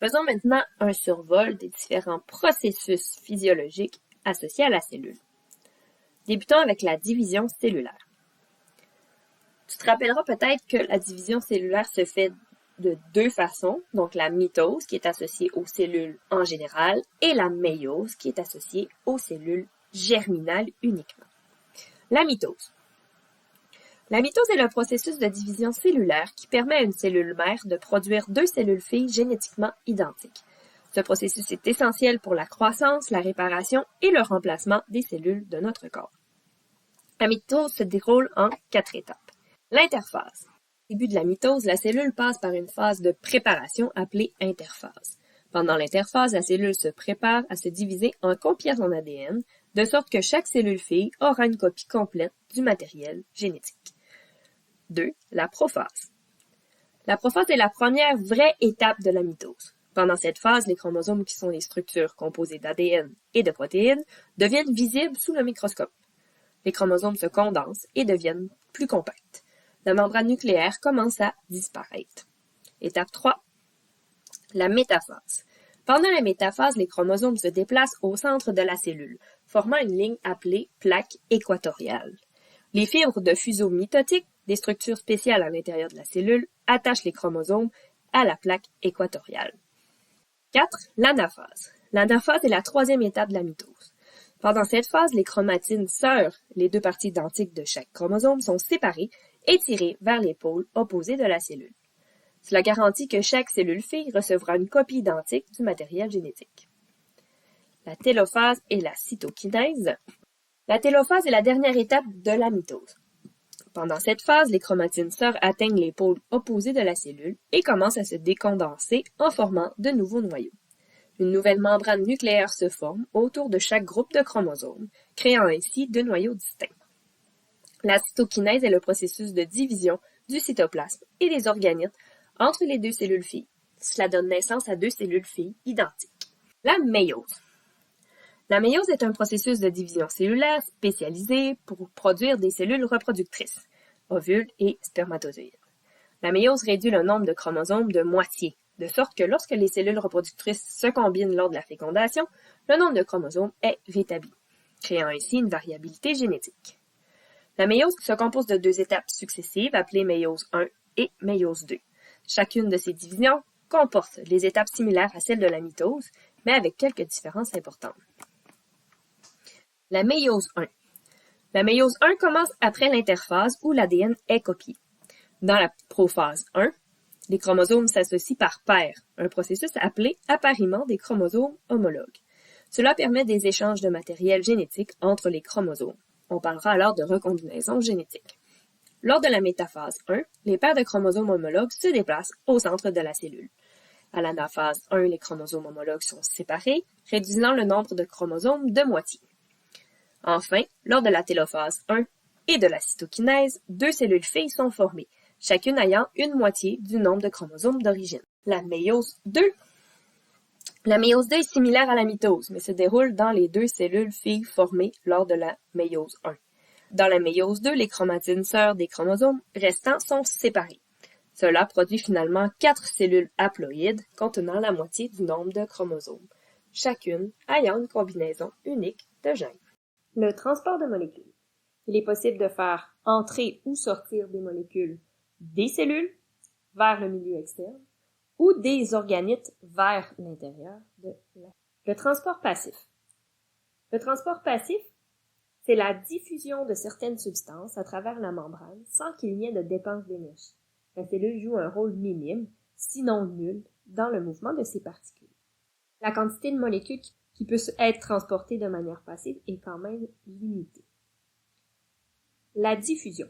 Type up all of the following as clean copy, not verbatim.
Faisons maintenant un survol des différents processus physiologiques associés à la cellule. Débutons avec la division cellulaire. Tu te rappelleras peut-être que la division cellulaire se fait de deux façons, donc la mitose qui est associée aux cellules en général et la méiose qui est associée aux cellules germinales uniquement. La mitose. La mitose est le processus de division cellulaire qui permet à une cellule mère de produire deux cellules filles génétiquement identiques. Ce processus est essentiel pour la croissance, la réparation et le remplacement des cellules de notre corps. La mitose se déroule en 4 étapes. L'interphase. Au début de la mitose, la cellule passe par une phase de préparation appelée interphase. Pendant l'interphase, la cellule se prépare à se diviser en copiant son ADN, de sorte que chaque cellule fille aura une copie complète du matériel génétique. 2. La prophase. La prophase est la première vraie étape de la mitose. Pendant cette phase, les chromosomes, qui sont les structures composées d'ADN et de protéines, deviennent visibles sous le microscope. Les chromosomes se condensent et deviennent plus compacts. La membrane nucléaire commence à disparaître. Étape 3. La métaphase. Pendant la métaphase, les chromosomes se déplacent au centre de la cellule, formant une ligne appelée plaque équatoriale. Les fibres de fuseau mitotique, des structures spéciales à l'intérieur de la cellule, attachent les chromosomes à la plaque équatoriale. 4. L'anaphase. L'anaphase est la troisième étape de la mitose. Pendant cette phase, les chromatines sœurs, les deux parties identiques de chaque chromosome, sont séparées et tirées vers les pôles opposés de la cellule. Cela garantit que chaque cellule fille recevra une copie identique du matériel génétique. La télophase et la cytokinèse. La télophase est la dernière étape de la mitose. Pendant cette phase, les chromatines sœurs atteignent les pôles opposés de la cellule et commencent à se décondenser en formant de nouveaux noyaux. Une nouvelle membrane nucléaire se forme autour de chaque groupe de chromosomes, créant ainsi deux noyaux distincts. La cytokinèse est le processus de division du cytoplasme et des organites entre les deux cellules filles. Cela donne naissance à deux cellules filles identiques. La méiose. La méiose est un processus de division cellulaire spécialisé pour produire des cellules reproductrices, ovules et spermatozoïdes. La méiose réduit le nombre de chromosomes de moitié, de sorte que lorsque les cellules reproductrices se combinent lors de la fécondation, le nombre de chromosomes est rétabli, créant ainsi une variabilité génétique. La méiose se compose de deux étapes successives appelées méiose 1 et méiose 2. Chacune de ces divisions comporte les étapes similaires à celles de la mitose, mais avec quelques différences importantes. La méiose 1. La méiose 1 commence après l'interphase où l'ADN est copié. Dans la prophase 1, les chromosomes s'associent par paires, un processus appelé appariement des chromosomes homologues. Cela permet des échanges de matériel génétique entre les chromosomes. On parlera alors de recombinaison génétique. Lors de la métaphase 1, les paires de chromosomes homologues se déplacent au centre de la cellule. À l'anaphase 1, les chromosomes homologues sont séparés, réduisant le nombre de chromosomes de moitié. Enfin, lors de la télophase 1 et de la cytokinèse, deux cellules filles sont formées, chacune ayant une moitié du nombre de chromosomes d'origine. La méiose 2. La méiose 2 est similaire à la mitose, mais se déroule dans les deux cellules filles formées lors de la méiose 1. Dans la méiose 2, les chromatines sœurs des chromosomes restants sont séparées. Cela produit finalement 4 cellules haploïdes contenant la moitié du nombre de chromosomes, chacune ayant une combinaison unique de gènes. Le transport de molécules. Il est possible de faire entrer ou sortir des molécules des cellules vers le milieu externe ou des organites vers l'intérieur de la. Le transport passif. Le transport passif, c'est la diffusion de certaines substances à travers la membrane sans qu'il n'y ait de dépense d'énergie. La cellule joue un rôle minime, sinon nul, dans le mouvement de ces particules. La quantité de molécules qui peut être transportée de manière passive est quand même limitée. La diffusion.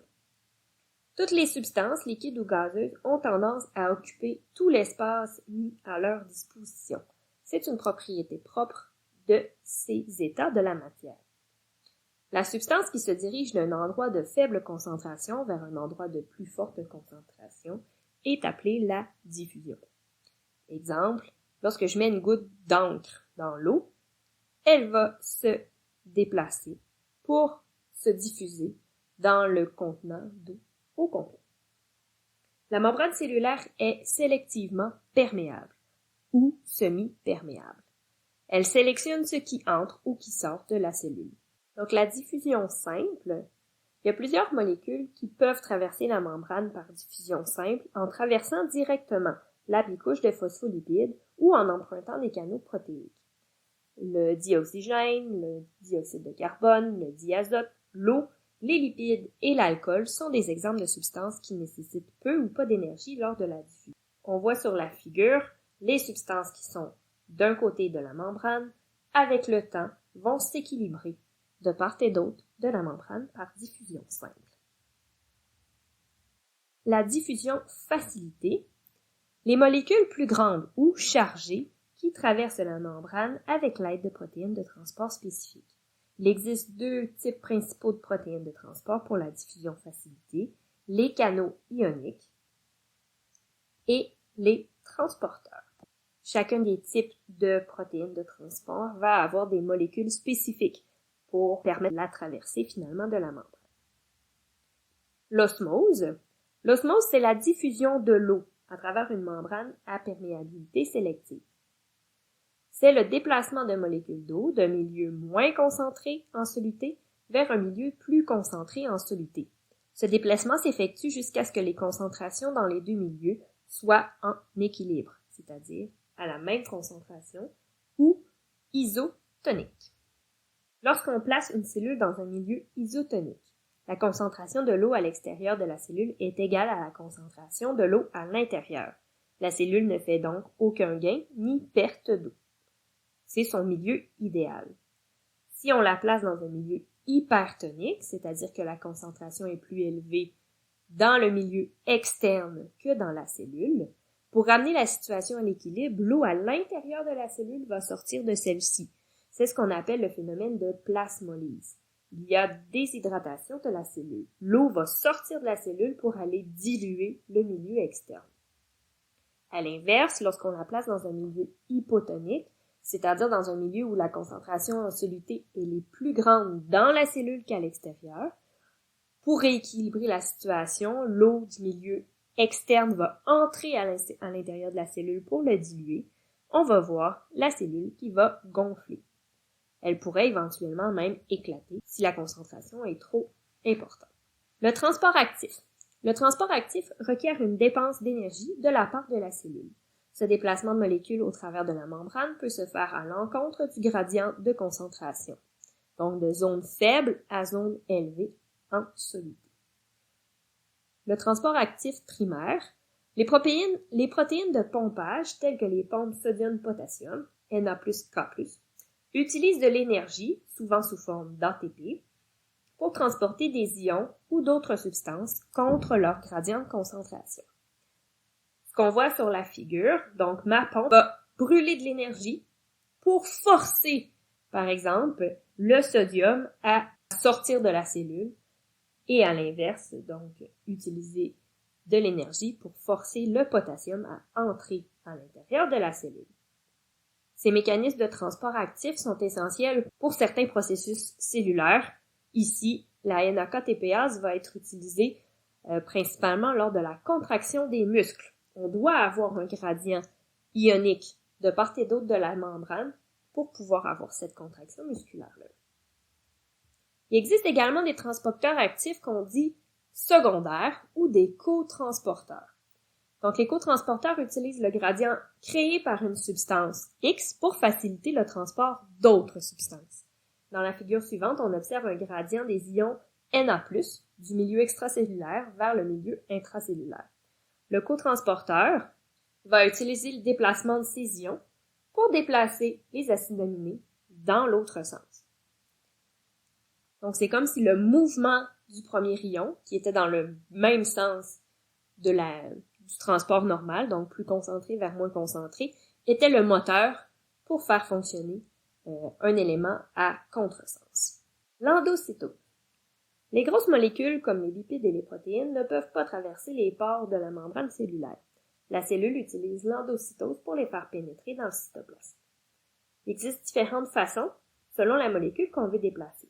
Toutes les substances, liquides ou gazeuses, ont tendance à occuper tout l'espace mis à leur disposition. C'est une propriété propre de ces états de la matière. La substance qui se dirige d'un endroit de faible concentration vers un endroit de plus forte concentration est appelée la diffusion. Exemple, lorsque je mets une goutte d'encre dans l'eau, elle va se déplacer pour se diffuser dans le contenant d'eau au complet. La membrane cellulaire est sélectivement perméable. ou semi-perméable. Elle sélectionne ce qui entre ou qui sort de la cellule. Donc la diffusion simple, il y a plusieurs molécules qui peuvent traverser la membrane par diffusion simple en traversant directement la bicouche de phospholipides ou en empruntant des canaux protéiques. Le dioxygène, le dioxyde de carbone, le diazote, l'eau, les lipides et l'alcool sont des exemples de substances qui nécessitent peu ou pas d'énergie lors de la diffusion. On voit sur la figure les substances qui sont d'un côté de la membrane, avec le temps, vont s'équilibrer de part et d'autre de la membrane par diffusion simple. La diffusion facilitée, les molécules plus grandes ou chargées qui traversent la membrane avec l'aide de protéines de transport spécifiques. Il existe deux types principaux de protéines de transport pour la diffusion facilitée, les canaux ioniques et les transporteurs. Chacun des types de protéines de transport va avoir des molécules spécifiques pour permettre la traversée finalement de la membrane. L'osmose. L'osmose, c'est la diffusion de l'eau à travers une membrane à perméabilité sélective. C'est le déplacement de molécules d'eau d'un milieu moins concentré en soluté vers un milieu plus concentré en soluté. Ce déplacement s'effectue jusqu'à ce que les concentrations dans les deux milieux soient en équilibre, c'est-à-dire à la même concentration ou isotonique. Lorsqu'on place une cellule dans un milieu isotonique, la concentration de l'eau à l'extérieur de la cellule est égale à la concentration de l'eau à l'intérieur. La cellule ne fait donc aucun gain ni perte d'eau. C'est son milieu idéal. Si on la place dans un milieu hypertonique, c'est-à-dire que la concentration est plus élevée dans le milieu externe que dans la cellule, pour ramener la situation à l'équilibre, l'eau à l'intérieur de la cellule va sortir de celle-ci. C'est ce qu'on appelle le phénomène de plasmolyse. Il y a déshydratation de la cellule. L'eau va sortir de la cellule pour aller diluer le milieu externe. À l'inverse, lorsqu'on la place dans un milieu hypotonique, c'est-à-dire dans un milieu où la concentration en soluté est plus grande dans la cellule qu'à l'extérieur, pour rééquilibrer la situation, l'eau du milieu externe va entrer à l'intérieur de la cellule pour le diluer. On va voir la cellule qui va gonfler. Elle pourrait éventuellement même éclater si la concentration est trop importante. Le transport actif. Le transport actif requiert une dépense d'énergie de la part de la cellule. Ce déplacement de molécules au travers de la membrane peut se faire à l'encontre du gradient de concentration, donc de zone faible à zone élevée en soluté. Le transport actif primaire. Les protéines de pompage, telles que les pompes sodium-potassium, Na+K+, utilisent de l'énergie, souvent sous forme d'ATP, pour transporter des ions ou d'autres substances contre leur gradient de concentration. Ce qu'on voit sur la figure, donc ma pompe va brûler de l'énergie pour forcer, par exemple, le sodium à sortir de la cellule et à l'inverse, donc utiliser de l'énergie pour forcer le potassium à entrer à l'intérieur de la cellule. Ces mécanismes de transport actif sont essentiels pour certains processus cellulaires. Ici, la NAK-TPase va être utilisée principalement lors de la contraction des muscles. On doit avoir un gradient ionique de part et d'autre de la membrane pour pouvoir avoir cette contraction musculaire-là. Il existe également des transporteurs actifs qu'on dit secondaires ou des cotransporteurs. Donc, les cotransporteurs utilisent le gradient créé par une substance X pour faciliter le transport d'autres substances. Dans la figure suivante, on observe un gradient des ions Na+, du milieu extracellulaire vers le milieu intracellulaire. Le cotransporteur va utiliser le déplacement de ces ions pour déplacer les acides aminés dans l'autre sens. Donc, c'est comme si le mouvement du premier ion, qui était dans le même sens du transport normal, donc plus concentré vers moins concentré, était le moteur pour faire fonctionner un élément à contresens. L'endocytose. Les grosses molécules, comme les lipides et les protéines, ne peuvent pas traverser les pores de la membrane cellulaire. La cellule utilise l'endocytose pour les faire pénétrer dans le cytoplasme. Il existe différentes façons selon la molécule qu'on veut déplacer.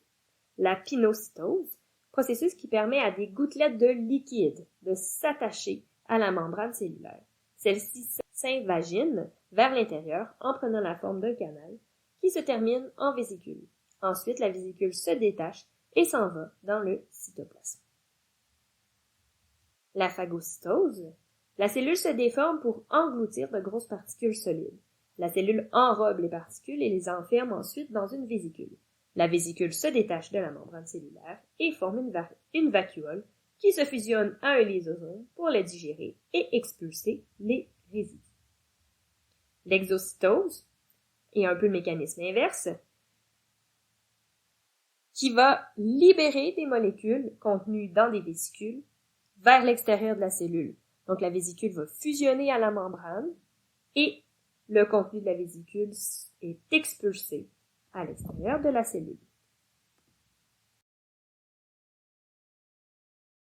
La pinocytose, processus qui permet à des gouttelettes de liquide de s'attacher à la membrane cellulaire. Celles-ci s'invagine vers l'intérieur en prenant la forme d'un canal qui se termine en vésicule. Ensuite, la vésicule se détache et s'en va dans le cytoplasme. La phagocytose. La cellule se déforme pour engloutir de grosses particules solides. La cellule enrobe les particules et les enferme ensuite dans une vésicule. La vésicule se détache de la membrane cellulaire et forme une vacuole qui se fusionne à un lysosome pour les digérer et expulser les résidus. L'exocytose est un peu le mécanisme inverse, qui va libérer des molécules contenues dans des vésicules vers l'extérieur de la cellule. Donc la vésicule va fusionner à la membrane et le contenu de la vésicule est expulsé à l'extérieur de la cellule.